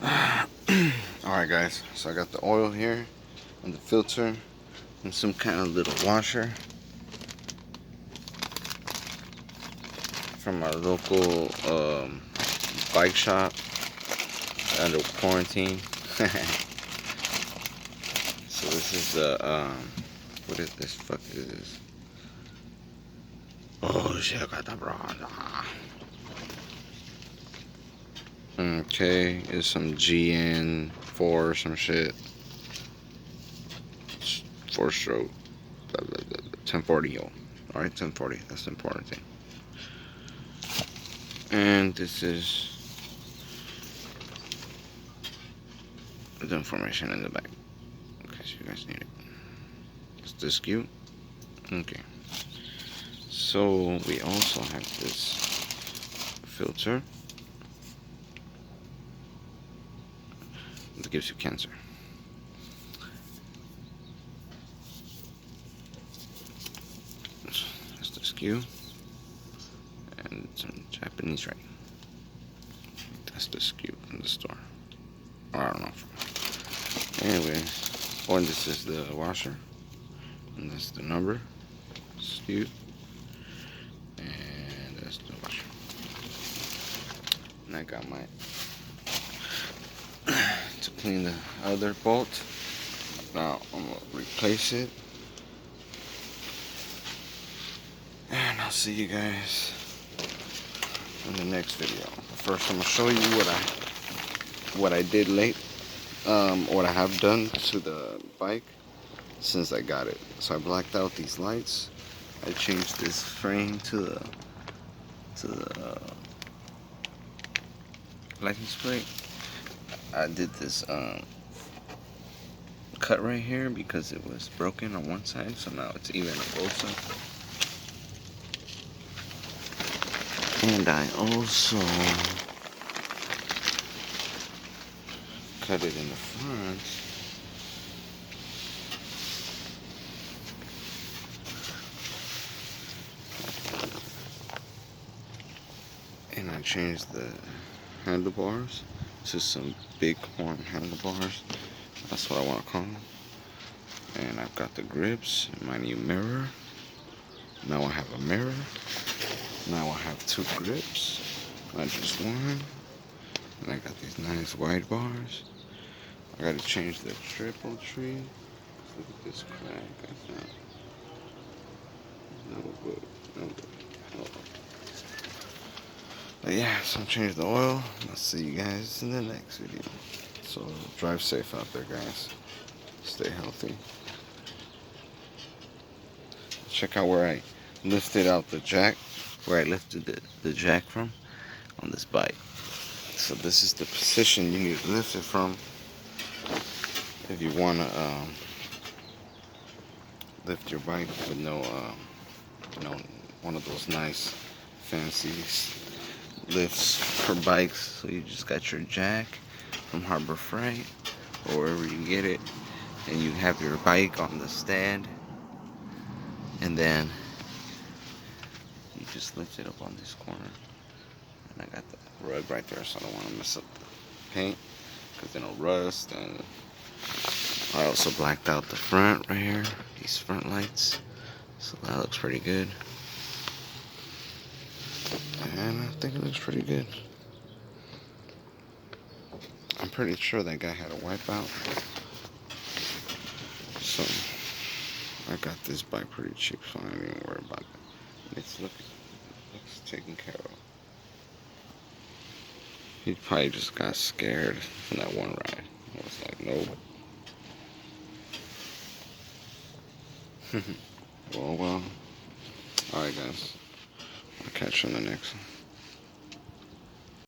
Alright guys, so I got the oil here and the filter and some kind of little washer from our local bike shop under quarantine. So this is the what is this? Fuck is this? Oh shit, I got the brother. Okay, it's some GN4 or some shit. 4-stroke 1040. Alright, 1040, that's the important thing. And this is the information in the back, in case you guys need it. It's this cute. Okay. So we also have this filter that gives you cancer. That's the skew. And some Japanese writing. That's the skew in the store. Or I don't know. Anyway, and this is the washer. And that's the number. Skew. And that's the washer. And I got my to clean the other bolt. Now I'm gonna replace it. And I'll see you guys in the next video. First I'm gonna show you what I did late. What I have done to the bike since I got it. So I blacked out these lights. I changed this frame to the license plate. I did this cut right here because it was broken on one side, so now it's even on both sides. And I also cut it in the front. And I changed the handlebars to some big horn handlebars. That's what I want to call them. And I've got the grips and my new mirror. Now I have a mirror. Now I have two grips, not just one. And I got these nice wide bars. I gotta change the triple tree. Look at this crack I found. No good, no good. But yeah, so I'm changing the oil. I'll see you guys in the next video. So drive safe out there, guys. Stay healthy. Check out where I lifted out the jack, where I lifted the jack from on this bike. So this is the position you need to lift it from if you want to lift your bike with no, one of those nice fancy lifts for bikes. So you just got your jack from Harbor Freight or wherever you get it, and you have your bike on the stand, and then you just lift it up on this corner. And I got the rug right there, so I don't want to mess up the paint because then it'll rust. And I also blacked out the front right here, these front lights, so that looks pretty good. And I think it looks pretty good. I'm pretty sure that guy had a wipeout. So I got this bike pretty cheap, so I don't even worry about it. It's looks taken care of. He probably just got scared from that one ride. I was like, nope. Well. Alright guys. I'll catch you in the next one.